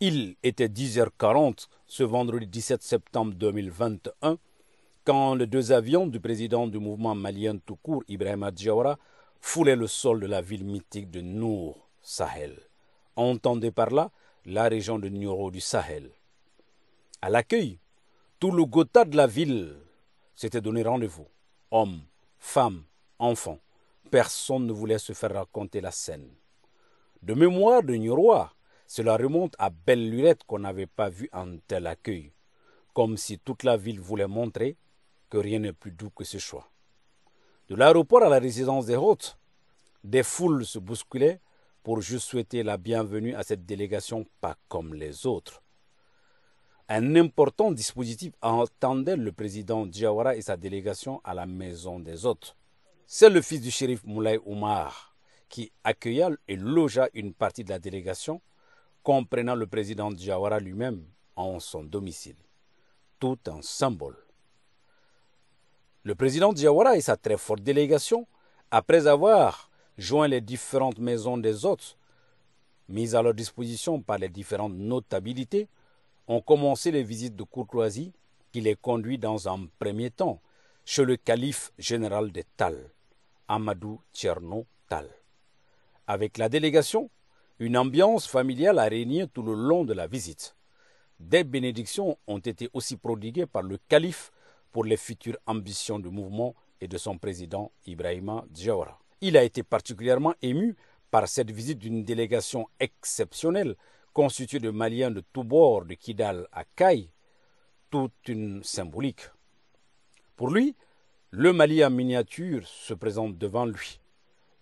Il était 10h40 ce vendredi 17 septembre 2021 quand les deux avions du président du mouvement malien tout court, Ibrahima Diawara, foulaient le sol de la ville mythique de Nour Sahel. Entendez par là la région de Nioro du Sahel. À l'accueil, tout le Gotha de la ville s'était donné rendez-vous. Hommes, femmes, enfants. Personne ne voulait se faire raconter la scène. De mémoire de Niorois, cela remonte à belle lurette qu'on n'avait pas vu un tel accueil, comme si toute la ville voulait montrer que rien n'est plus doux que ce choix. De l'aéroport à la résidence des hôtes, des foules se bousculaient pour juste souhaiter la bienvenue à cette délégation pas comme les autres. Un important dispositif attendait le président Diawara et sa délégation à la maison des hôtes. C'est le fils du shérif Moulay Oumar qui accueilla et logea une partie de la délégation, comprenant le président Diawara lui-même en son domicile. Tout un symbole. Le président Diawara et sa très forte délégation, après avoir joint les différentes maisons des hôtes, mises à leur disposition par les différentes notabilités, ont commencé les visites de courtoisie qui les conduit dans un premier temps chez le calife général des Tal, Amadou Tcherno Tal. Avec la délégation, une ambiance familiale a régné tout le long de la visite. Des bénédictions ont été aussi prodiguées par le calife pour les futures ambitions du mouvement et de son président Ibrahima Diawara. Il a été particulièrement ému par cette visite d'une délégation exceptionnelle constituée de Maliens de tous bords, de Kidal à Kaï, toute une symbolique. Pour lui, le Mali en miniature se présente devant lui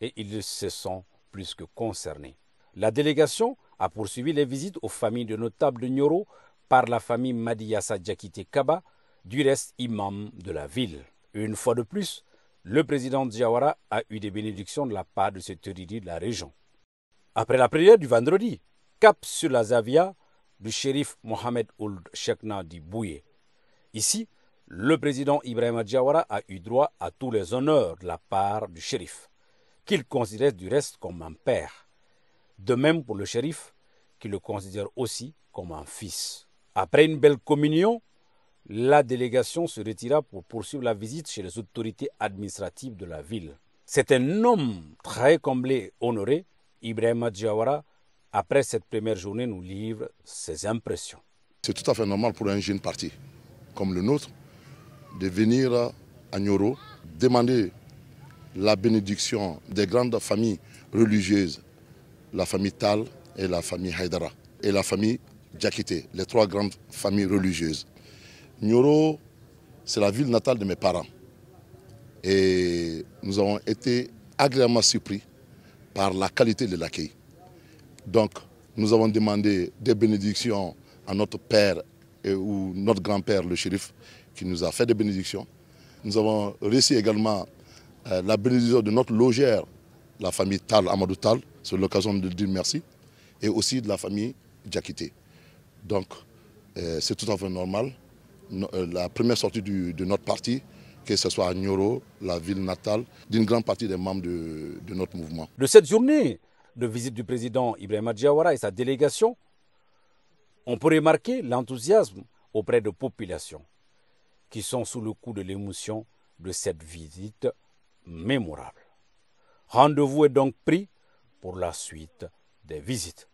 et il se sent plus que concerné. La délégation a poursuivi les visites aux familles de notables de Nioro par la famille Madiyassa Diakité Kaba, du reste imam de la ville. Une fois de plus, le président Diawara a eu des bénédictions de la part de cet érudit de la région. Après la prière du vendredi, cap sur la Zavia du shérif Mohamed Ould Chekna di Bouye. Ici, le président Ibrahima Diawara a eu droit à tous les honneurs de la part du shérif, qu'il considère du reste comme un père. De même pour le shérif, qui le considère aussi comme un fils. Après une belle communion, la délégation se retira pour poursuivre la visite chez les autorités administratives de la ville. C'est un homme très comblé, honoré. Ibrahima Diawara, après cette première journée, nous livre ses impressions. C'est tout à fait normal pour un jeune parti comme le nôtre de venir à Nioro demander la bénédiction des grandes familles religieuses, la famille Tal et la famille Haïdara, et la famille Diakité, les trois grandes familles religieuses. Nioro, c'est la ville natale de mes parents. Et nous avons été agréablement surpris par la qualité de l'accueil. Donc, nous avons demandé des bénédictions à notre père ou notre grand-père, le shérif, qui nous a fait des bénédictions. Nous avons reçu également la bénédiction de notre logère, la famille Tal, Amadou Tal, c'est l'occasion de dire merci, et aussi de la famille Diakité. Donc, c'est tout à fait normal. La première sortie de notre parti, que ce soit à Nioro, la ville natale, d'une grande partie des membres de notre mouvement. De cette journée de visite du président Ibrahima Diawara et sa délégation, on peut remarquer l'enthousiasme auprès de populations qui sont sous le coup de l'émotion de cette visite mémorable. Rendez-vous est donc pris pour la suite des visites.